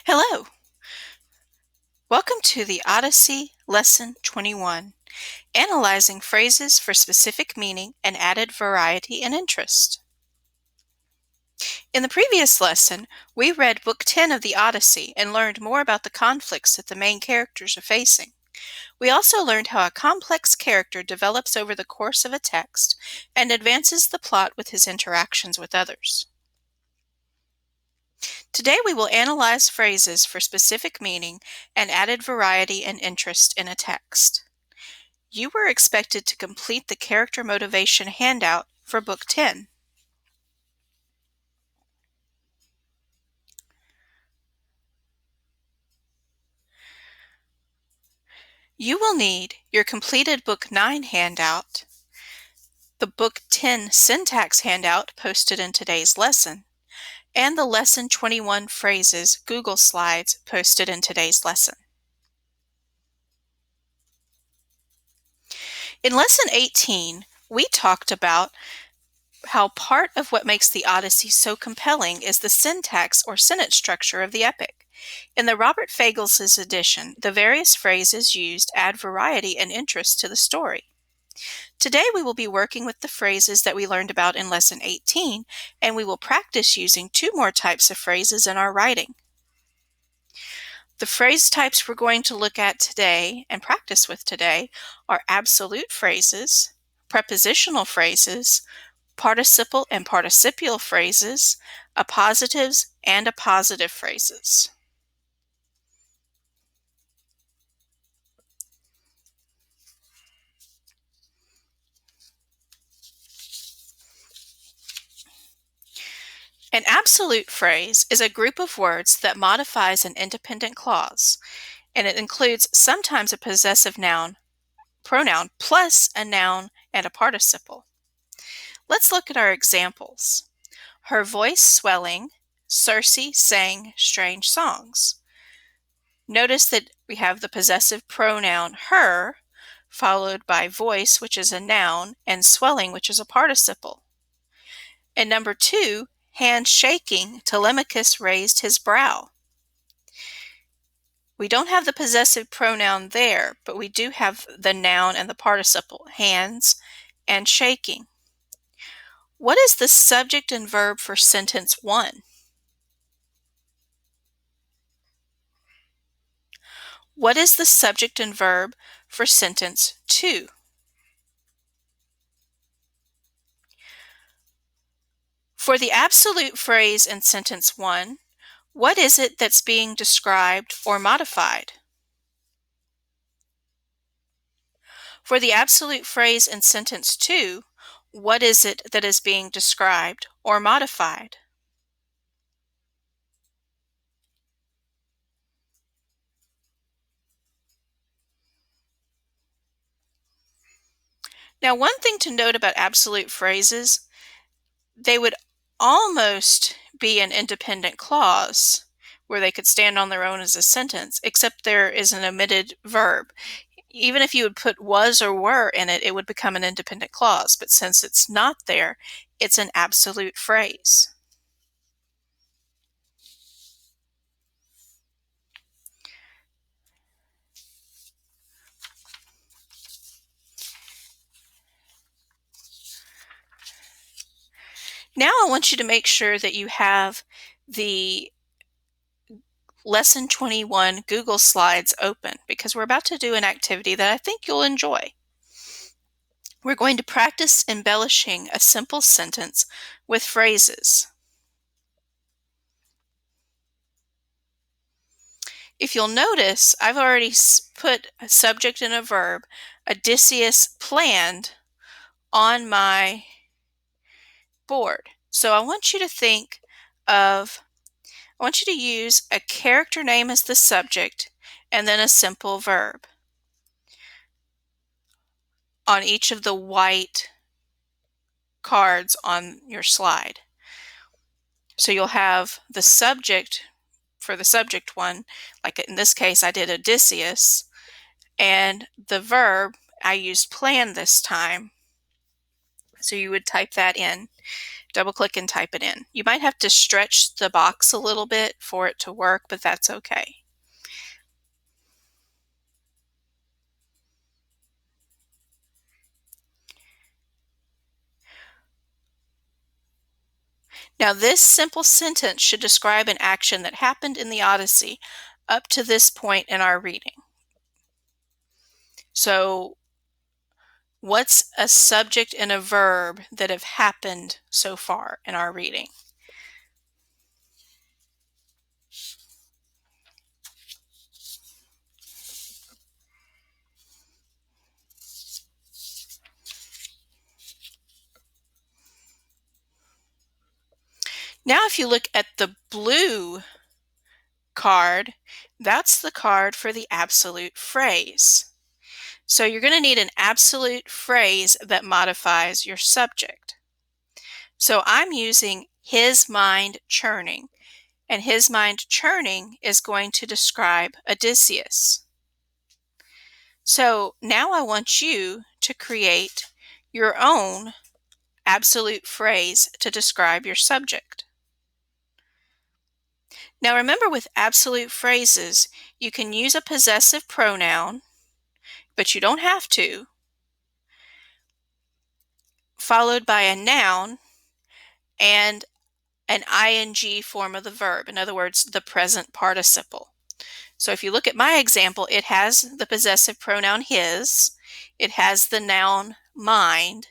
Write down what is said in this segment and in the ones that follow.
Hello! Welcome to the Odyssey Lesson 21, Analyzing Phrases for Specific Meaning and Added Variety and Interest. In the previous lesson, we read Book 10 of the Odyssey and learned more about the conflicts that the main characters are facing. We also learned how a complex character develops over the course of a text and advances the plot with his interactions with others. Today we will analyze phrases for specific meaning and added variety and interest in a text. You were expected to complete the character motivation handout for Book 10. You will need your completed Book 9 handout, the Book 10 syntax handout posted in today's lesson, and the Lesson 21 phrases Google Slides posted in today's lesson. In Lesson 18, we talked about how part of what makes the Odyssey so compelling is the syntax or sentence structure of the epic. In the Robert Fagles' edition, the various phrases used add variety and interest to the story. Today we will be working with the phrases that we learned about in Lesson 18, and we will practice using two more types of phrases in our writing. The phrase types we're going to look at today and practice with today are absolute phrases, prepositional phrases, participle and participial phrases, appositives, and appositive phrases. An absolute phrase is a group of words that modifies an independent clause, and it includes sometimes a possessive pronoun plus a noun and a participle. Let's look at our examples. Her voice swelling, Circe sang strange songs. Notice that we have the possessive pronoun her, followed by voice, which is a noun, and swelling, which is a participle. And number 2, hand shaking, Telemachus raised his brow. We don't have the possessive pronoun there, but we do have the noun and the participle, hands and shaking. What is the subject and verb for sentence 1? What is the subject and verb for sentence 2? For the absolute phrase in sentence 1, what is it that's being described or modified? For the absolute phrase in sentence 2, what is it that is being described or modified? Now, one thing to note about absolute phrases, they would almost be an independent clause where they could stand on their own as a sentence, except there is an omitted verb. Even if you would put was or were in it, it would become an independent clause. But since it's not there, it's an absolute phrase. Now I want you to make sure that you have the Lesson 21 Google Slides open because we're about to do an activity that I think you'll enjoy. We're going to practice embellishing a simple sentence with phrases. If you'll notice, I've already put a subject and a verb, Odysseus planned, on my board. So I want you to use a character name as the subject and then a simple verb on each of the white cards on your slide. So you'll have the subject for the subject one, like in this case I did Odysseus, and the verb I used plan this time. So you would type that in. Double-click and type it in. You might have to stretch the box a little bit for it to work, but that's okay. Now, this simple sentence should describe an action that happened in the Odyssey up to this point in our reading. So, what's a subject and a verb that have happened so far in our reading? Now, if you look at the blue card, that's the card for the absolute phrase. So you're going to need an absolute phrase that modifies your subject. So I'm using his mind churning, and his mind churning is going to describe Odysseus. So now I want you to create your own absolute phrase to describe your subject. Now remember, with absolute phrases, you can use a possessive pronoun, but you don't have to, followed by a noun and an ing form of the verb. In other words, the present participle. So if you look at my example, it has the possessive pronoun his, it has the noun mind,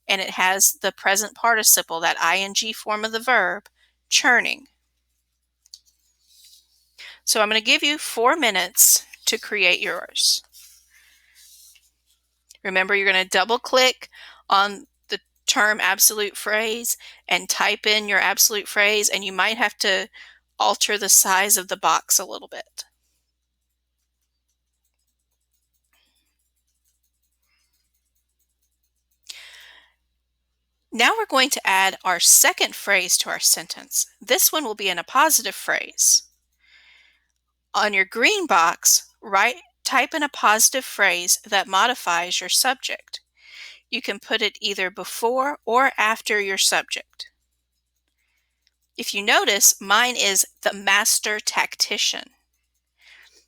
and it has the present participle, that ing form of the verb, churning. So I'm going to give you 4 minutes to create yours. Remember, you're going to double click on the term absolute phrase and type in your absolute phrase, and you might have to alter the size of the box a little bit. Now we're going to add our second phrase to our sentence. This one will be in a positive phrase. On your green box, type in a positive phrase that modifies your subject. You can put it either before or after your subject. If you notice, mine is the master tactician.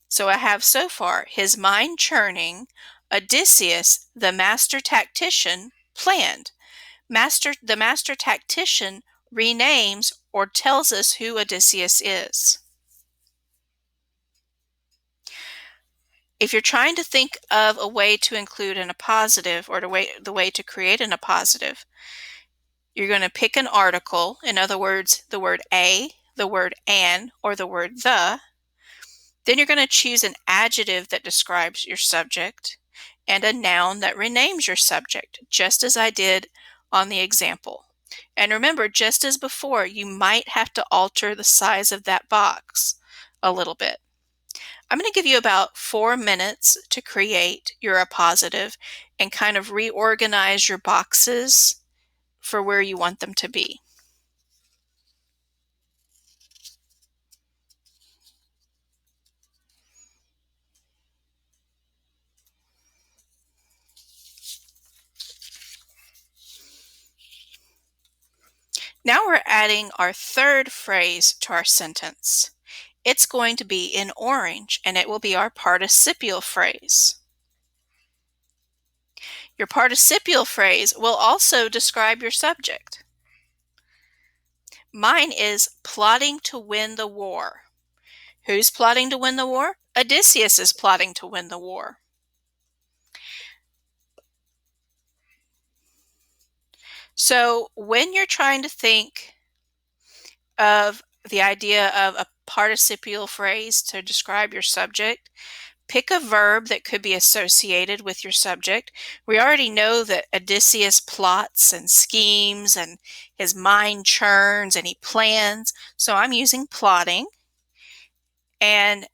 So I have so far his mind churning, Odysseus, the master tactician, planned. The master tactician renames or tells us who Odysseus is. If you're trying to think of a way to include in a positive, or the way to create in a positive, you're going to pick an article, in other words, the word a, the word an, or the word the. Then you're going to choose an adjective that describes your subject and a noun that renames your subject, just as I did on the example. And remember, just as before, you might have to alter the size of that box a little bit. I'm going to give you about 4 minutes to create your appositive and kind of reorganize your boxes for where you want them to be. Now we're adding our third phrase to our sentence. It's going to be in orange, and it will be our participial phrase. Your participial phrase will also describe your subject. Mine is plotting to win the war. Who's plotting to win the war? Odysseus is plotting to win the war. So when you're trying to think of the idea of a participial phrase to describe your subject, pick a verb that could be associated with your subject. We already know that Odysseus plots and schemes and his mind churns and he plans. So I'm using plotting, and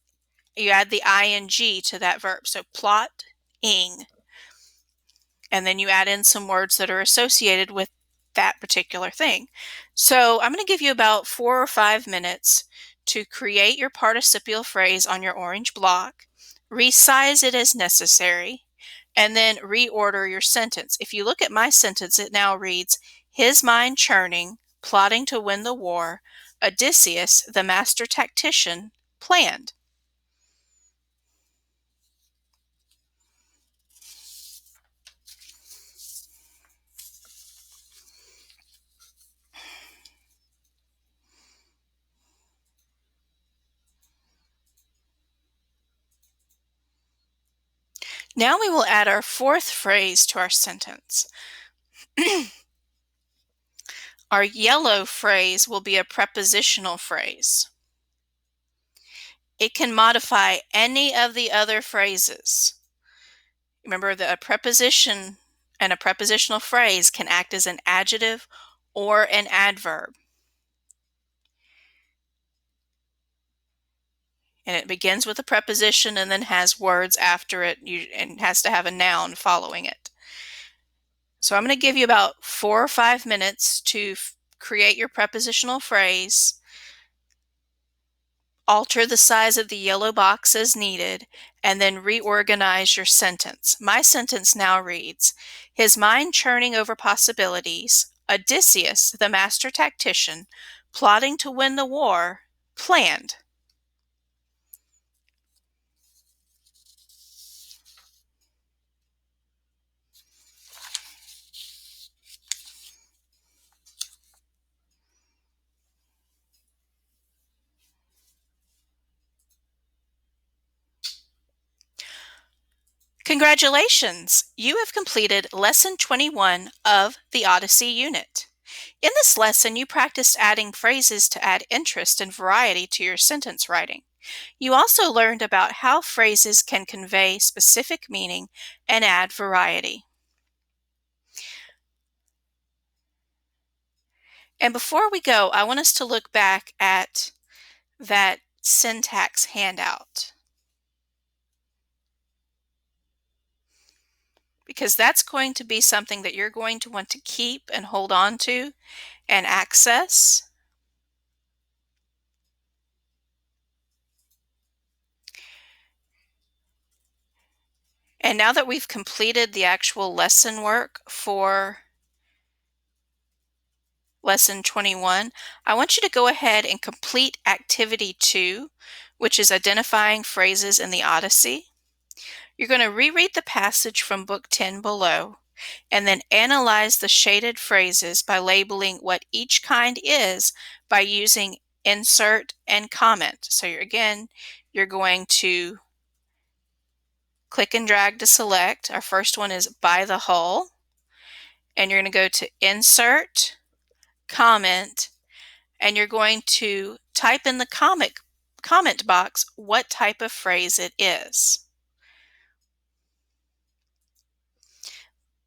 you add the ing to that verb. So plotting. And then you add in some words that are associated with that particular thing. So I'm going to give you about 4 or 5 minutes to create your participial phrase on your orange block, resize it as necessary, and then reorder your sentence. If you look at my sentence, it now reads, his mind churning, plotting to win the war, Odysseus, the master tactician, planned. Now we will add our fourth phrase to our sentence. Our yellow phrase will be a prepositional phrase. It can modify any of the other phrases. Remember that a preposition and a prepositional phrase can act as an adjective or an adverb. And it begins with a preposition and then has words after it and has to have a noun following it. So I'm going to give you about 4 or 5 minutes to create your prepositional phrase, alter the size of the yellow box as needed, and then reorganize your sentence. My sentence now reads, his mind churning over possibilities, Odysseus, the master tactician, plotting to win the war, planned. Congratulations! You have completed Lesson 21 of the Odyssey unit. In this lesson, you practiced adding phrases to add interest and variety to your sentence writing. You also learned about how phrases can convey specific meaning and add variety. And before we go, I want us to look back at that syntax handout, because that's going to be something that you're going to want to keep and hold on to and access. And now that we've completed the actual lesson work for Lesson 21, I want you to go ahead and complete Activity 2, which is identifying phrases in the Odyssey. You're going to reread the passage from Book 10 below, and then analyze the shaded phrases by labeling what each kind is by using insert and comment. So you're going to click and drag to select. Our first one is by the hull, and you're going to go to insert, comment, and you're going to type in the comment box what type of phrase it is.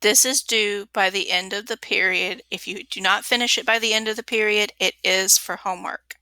This is due by the end of the period. If you do not finish it by the end of the period, it is for homework.